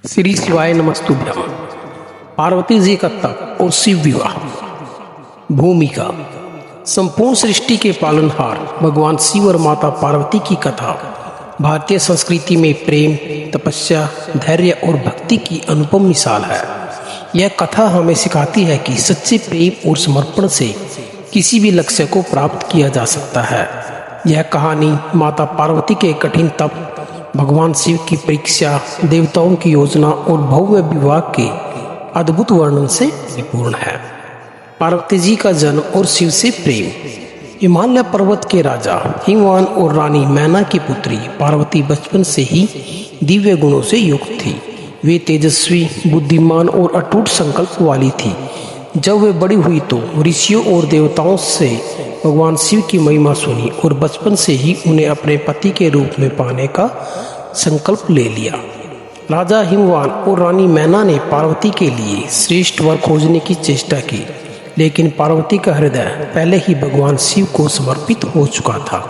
श्री शिवाय नमस्तुभ्यम। पार्वती जी का तप और शिव विवाह। भूमिका। संपूर्ण सृष्टि के पालनहार भगवान शिव और माता पार्वती की कथा भारतीय संस्कृति में प्रेम, तपस्या, धैर्य और भक्ति की अनुपम मिसाल है। यह कथा हमें सिखाती है कि सच्चे प्रेम और समर्पण से किसी भी लक्ष्य को प्राप्त किया जा सकता है। यह कहानी माता पार्वती के कठिन तप, भगवान शिव की परीक्षा, देवताओं की योजना और भव्य विवाह के अद्भुत वर्णन से परिपूर्ण है। पार्वती जी का जन्म और शिव से प्रेम। हिमालय पर्वत के राजा हिमवान और रानी मैना की पुत्री पार्वती बचपन से ही दिव्य गुणों से युक्त थी। वे तेजस्वी, बुद्धिमान और अटूट संकल्प वाली थी। जब वे बड़ी हुई तो ऋषियों और देवताओं से भगवान शिव की महिमा सुनी और बचपन से ही उन्हें अपने पति के रूप में पाने का संकल्प ले लिया। राजा हिमवान और रानी मैना ने पार्वती के लिए श्रेष्ठ वर खोजने की चेष्टा की, लेकिन पार्वती का हृदय पहले ही भगवान शिव को समर्पित हो चुका था।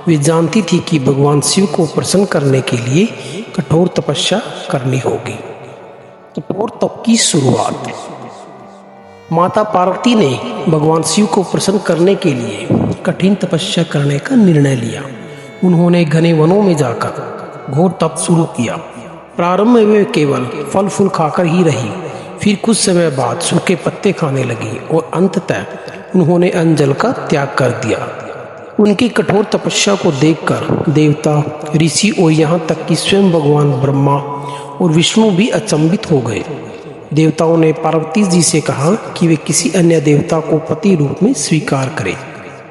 वे जानती थी कि भगवान शिव को प्रसन्न करने के लिए कठोर तपस्या करनी होगी। कठोर तप की शुरुआत। माता पार्वती ने भगवान शिव को प्रसन्न करने के लिए कठिन तपस्या करने का निर्णय लिया। उन्होंने घने वनों में जाकर घोर तप शुरू किया। प्रारंभ में वे केवल फल फूल खाकर ही रही, फिर कुछ समय बाद सूखे पत्ते खाने लगी और अंततः उन्होंने अन्न जल का त्याग कर दिया। उनकी कठोर तपस्या को देखकर देवता, ऋषि और यहाँ तक कि स्वयं भगवान ब्रह्मा और विष्णु भी अचंभित हो गए। देवताओं ने पार्वती जी से कहा कि वे किसी अन्य देवता को पति रूप में स्वीकार करें,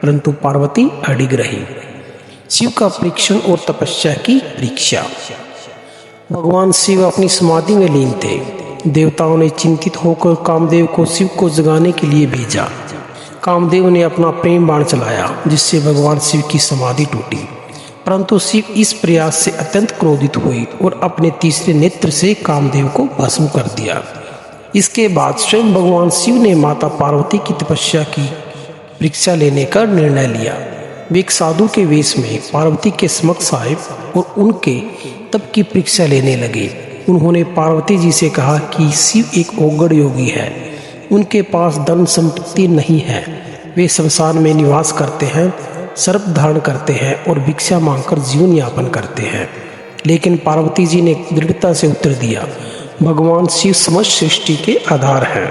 परंतु पार्वती अडिग रही। शिव का परीक्षण और तपस्या की परीक्षा। भगवान शिव अपनी समाधि में लीन थे। देवताओं ने चिंतित होकर कामदेव को शिव को जगाने के लिए भेजा। कामदेव ने अपना प्रेम बाण चलाया, जिससे भगवान शिव की समाधि टूटी, परंतु शिव इस प्रयास से अत्यंत क्रोधित हुए और अपने तीसरे नेत्र से कामदेव को भस्म कर दिया। इसके बाद स्वयं भगवान शिव ने माता पार्वती की तपस्या की परीक्षा लेने का निर्णय लिया। वे एक साधु के वेश में पार्वती के समक्ष आए और उनके तप की परीक्षा लेने लगे। उन्होंने पार्वती जी से कहा कि शिव एक ओगड़ योगी है, उनके पास धन संपत्ति नहीं है। वे शमशान में निवास करते हैं, सर्प धारण करते हैं और भिक्षा मांगकर जीवन यापन करते हैं। लेकिन पार्वती जी ने दृढ़ता से उत्तर दिया, भगवान शिव समस्त सृष्टि के आधार हैं।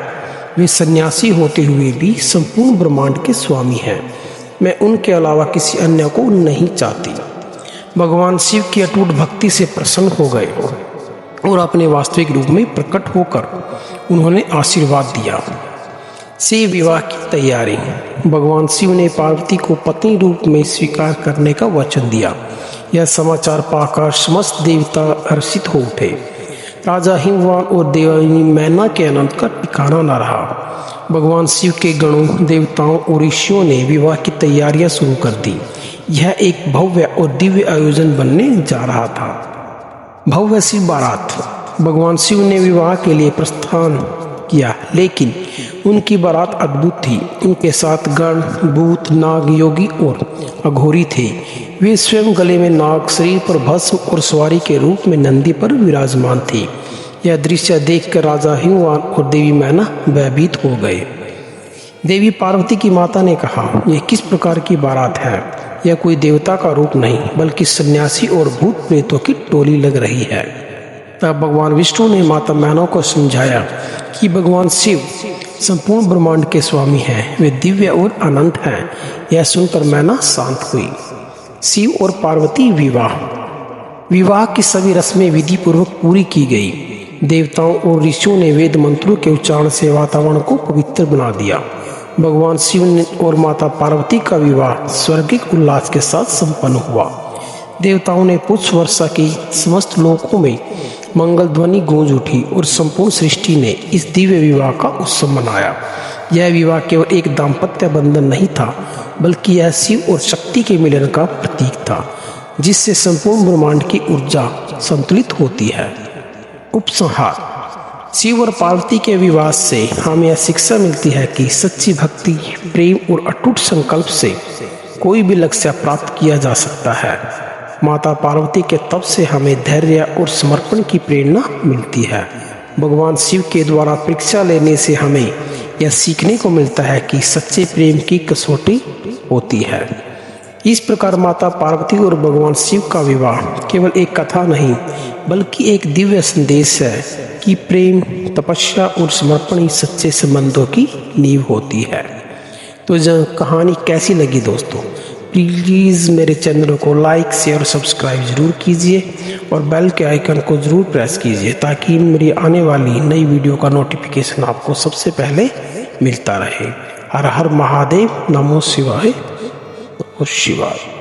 वे सन्यासी होते हुए भी संपूर्ण ब्रह्मांड के स्वामी हैं। मैं उनके अलावा किसी अन्य को नहीं चाहती। भगवान शिव की अटूट भक्ति से प्रसन्न हो गए और अपने वास्तविक रूप में प्रकट होकर उन्होंने आशीर्वाद दिया। शिव विवाह की तैयारी। भगवान शिव ने पार्वती को पत्नी रूप में स्वीकार करने का वचन दिया। यह समाचार पाकर समस्त देवता हर्षित हो उठे। राजा हिमवान और देवनी मैना के आनंद का ठिकाना न रहा। भगवान शिव के गणों, देवताओं और ऋषियों ने विवाह की तैयारियां शुरू कर दी। यह एक भव्य और दिव्य आयोजन बनने जा रहा था। भव्य शिव बारात। भगवान शिव ने विवाह के लिए प्रस्थान किया, लेकिन उनकी बारात अद्भुत थी। उनके साथ गण, भूत, नाग, योगी और अघोरी थे। वे स्वयं गले में नाग, शरीर पर भस्म और सवारी के रूप में नंदी पर विराजमान थे। यह दृश्य देखकर राजा हिमवान और देवी मैना भयभीत हो गए। देवी पार्वती की माता ने कहा, यह किस प्रकार की बारात है? यह कोई देवता का रूप नहीं, बल्कि सन्यासी और भूत प्रेतों की टोली लग रही है। तब भगवान विष्णु ने माता मैना को समझाया कि भगवान शिव संपूर्ण ब्रह्मांड के स्वामी हैं, वे दिव्य और अनंत हैं। यह सुनकर मैना शांत हुई। शिव और पार्वती विवाह। विवाह की सभी रस्में विधि पूर्वक पूरी की गई। देवताओं और ऋषियों ने वेद मंत्रों के उच्चारण से वातावरण को पवित्र बना दिया। भगवान शिव और माता पार्वती का विवाह स्वर्गिक उल्लास के साथ संपन्न हुआ। देवताओं ने पुष्प वर्षा की, समस्त लोकों में मंगल ध्वनि गूंज उठी और संपूर्ण सृष्टि ने इस दिव्य विवाह का उत्सव मनाया। यह विवाह केवल एक दाम्पत्य बंधन नहीं था, बल्कि यह शिव और शक्ति के मिलन का प्रतीक था, जिससे संपूर्ण ब्रह्मांड की ऊर्जा संतुलित होती है। उपसंहार। शिव और पार्वती के विवाह से हमें यह शिक्षा मिलती है कि सच्ची भक्ति, प्रेम और अटूट संकल्प से कोई भी लक्ष्य प्राप्त किया जा सकता है। माता पार्वती के तप से हमें धैर्य और समर्पण की प्रेरणा मिलती है। भगवान शिव के द्वारा परीक्षा लेने से हमें यह सीखने को मिलता है कि सच्चे प्रेम की कसौटी होती है। इस प्रकार माता पार्वती और भगवान शिव का विवाह केवल एक कथा नहीं बल्कि एक दिव्य संदेश है कि प्रेम, तपस्या और समर्पण ही सच्चे संबंधों की नींव होती है। तो यह कहानी कैसी लगी दोस्तों, प्लीज़ मेरे चैनल को लाइक, शेयर और सब्सक्राइब ज़रूर कीजिए और बेल के आइकन को ज़रूर प्रेस कीजिए ताकि मेरी आने वाली नई वीडियो का नोटिफिकेशन आपको सबसे पहले मिलता रहे। हर हर महादेव, नमो शिवाय और शिवाय।